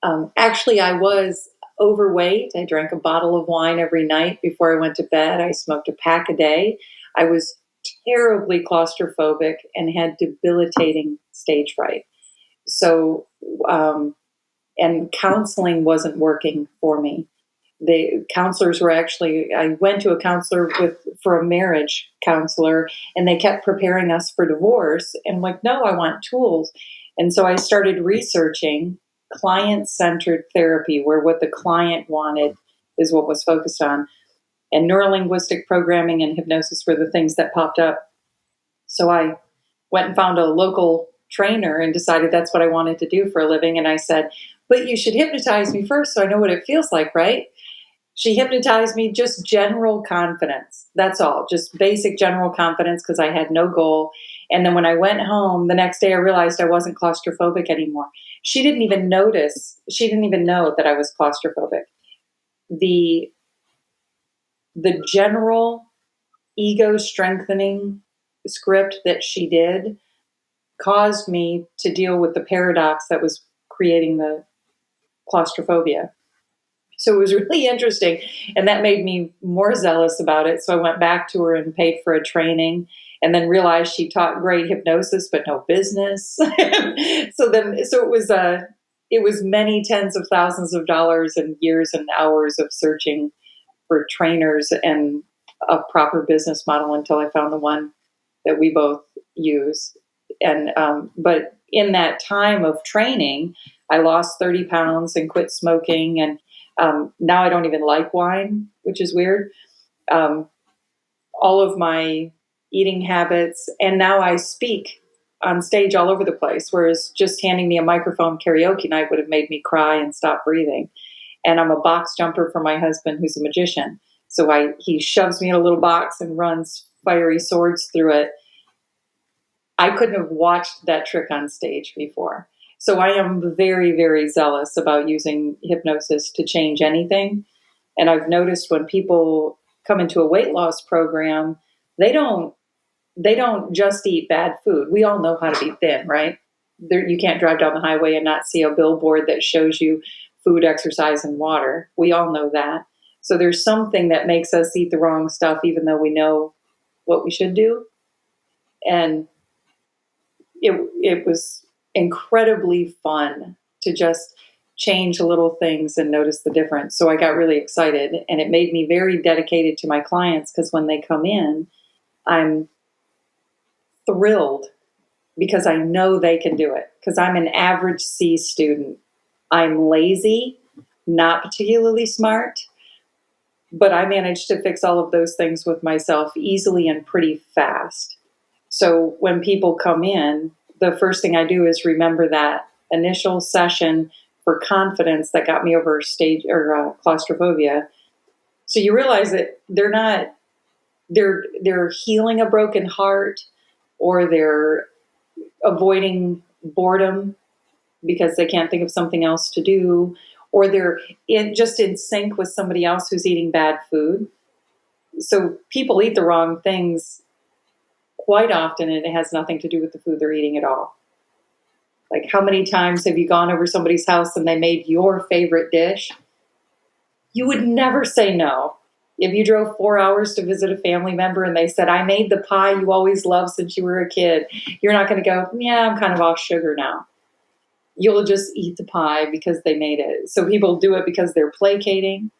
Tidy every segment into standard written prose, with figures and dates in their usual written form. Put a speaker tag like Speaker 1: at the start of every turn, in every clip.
Speaker 1: Actually, I was overweight. I drank a bottle of wine every night before I went to bed. I smoked a pack a day. I was terribly claustrophobic and had debilitating stage fright. So, um, and counseling wasn't working for me. The counselors were actually, I went to a counselor for a marriage counselor, and they kept preparing us for divorce. And I'm like, no, I want tools. And so I started researching client centered therapy, where what the client wanted is what was focused on. And neurolinguistic programming and hypnosis were the things that popped up. So I went and found a local trainer and decided that's what I wanted to do for a living. And I said, but you should hypnotize me first so I know what it feels like, right? She hypnotized me, just general confidence. That's all, just basic general confidence, because I had no goal. And then when I went home the next day, I realized I wasn't claustrophobic anymore. She didn't even notice. She didn't even know that I was claustrophobic. The the general ego strengthening script that she did caused me to deal with the paradox that was creating the claustrophobia. So it was really interesting. And that made me more zealous about it. So I went back to her and paid for a training, and then realized she taught great hypnosis, but no business. It was many tens of thousands of dollars and years and hours of searching for trainers and a proper business model until I found the one that we both use. But in that time of training, I lost 30 pounds and quit smoking. And now I don't even like wine, which is weird. Um, all of my eating habits, and now I speak on stage all over the place, whereas just handing me a microphone karaoke night would have made me cry and stop breathing. And I'm a box jumper for my husband, who's a magician. So he shoves me in a little box and runs fiery swords through it. I couldn't have watched that trick on stage before. So I am very, very zealous about using hypnosis to change anything. And I've noticed when people come into a weight loss program, they don't just eat bad food. We all know how to be thin, right? You can't drive down the highway and not see a billboard that shows you food, exercise, and water. We all know that. So there's something that makes us eat the wrong stuff, even though we know what we should do. And it was incredibly fun to just change little things and notice the difference. So I got really excited, and it made me very dedicated to my clients, because when they come in, I'm thrilled because I know they can do it, because I'm an average C student. I'm lazy, not particularly smart, but I managed to fix all of those things with myself easily and pretty fast. So when people come in, the first thing I do is remember that initial session for confidence that got me over stage or claustrophobia. So you realize that they're healing a broken heart, or they're avoiding boredom because they can't think of something else to do, or they're just in sync with somebody else who's eating bad food. So people eat the wrong things quite often, and it has nothing to do with the food they're eating at all. Like, how many times have you gone over somebody's house and they made your favorite dish? You would never say no. If you drove 4 hours to visit a family member and they said, I made the pie you always loved since you were a kid, you're not going to go, yeah, I'm kind of off sugar now. You'll just eat the pie because they made it. So people do it because they're placating.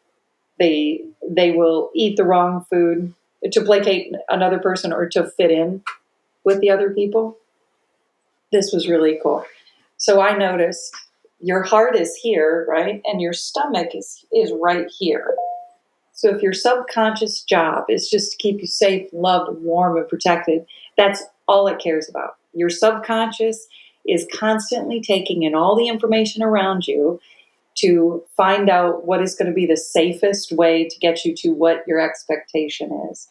Speaker 1: They will eat the wrong food to placate another person or to fit in with the other people. This was really cool. So I noticed your heart is here, right? And your stomach is right here. So if your subconscious job is just to keep you safe, loved, warm, and protected, that's all it cares about. Your subconscious is constantly taking in all the information around you to find out what is going to be the safest way to get you to what your expectation is.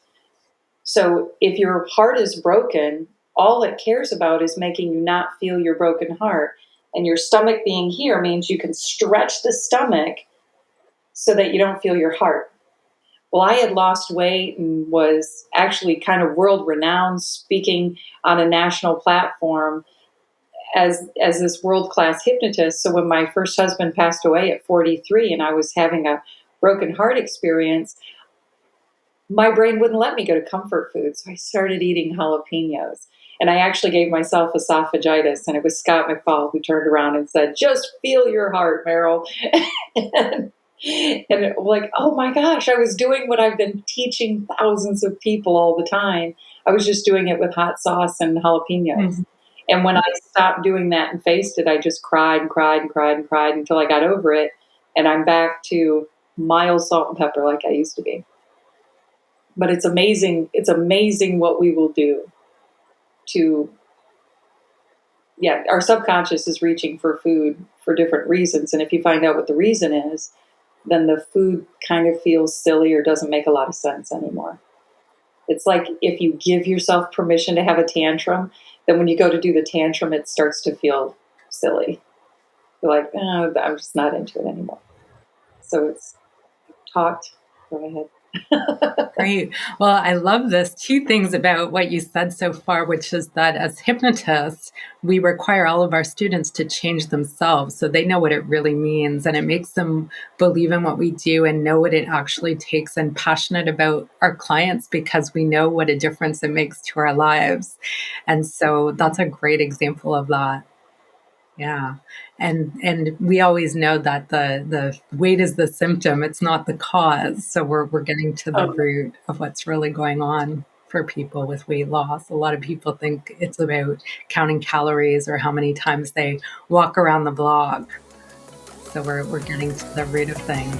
Speaker 1: So if your heart is broken, all it cares about is making you not feel your broken heart. And your stomach being here means you can stretch the stomach so that you don't feel your heart. Well, I had lost weight and was actually kind of world renowned, speaking on a national platform. as this world-class hypnotist. So when my first husband passed away at 43 and I was having a broken heart experience, my brain wouldn't let me go to comfort food. So I started eating jalapenos. And I actually gave myself esophagitis. And it was Scott McFall who turned around and said, "Just feel your heart, Meryl." and, and like, oh my gosh, I was doing what I've been teaching thousands of people all the time. I was just doing it with hot sauce and jalapenos.
Speaker 2: Mhm.
Speaker 1: And when I stopped doing that and faced it, I just cried and cried and cried and cried until I got over it. And I'm back to mild salt and pepper like I used to be. But it's amazing. It's amazing what we will do to, yeah, our subconscious is reaching for food for different reasons. And if you find out what the reason is, then the food kind of feels silly or doesn't make a lot of sense anymore. It's like if you give yourself permission to have a tantrum, then when you go to do the tantrum, it starts to feel silly. You're like, oh, I'm just not into it anymore. So it's talked. Go ahead.
Speaker 2: Great. Well, I love this. Two things about what you said so far, which is that as hypnotists, we require all of our students to change themselves so they know what it really means. And it makes them believe in what we do and know what it actually takes and passionate about our clients because we know what a difference it makes to our lives. And so that's a great example of that. Yeah. And we always know that the weight is the symptom, it's not the cause. So we're getting to the
Speaker 1: Oh,
Speaker 2: root of what's really going on for people with weight loss. A lot of people think it's about counting calories or how many times they walk around the block. So we're getting to the root of things.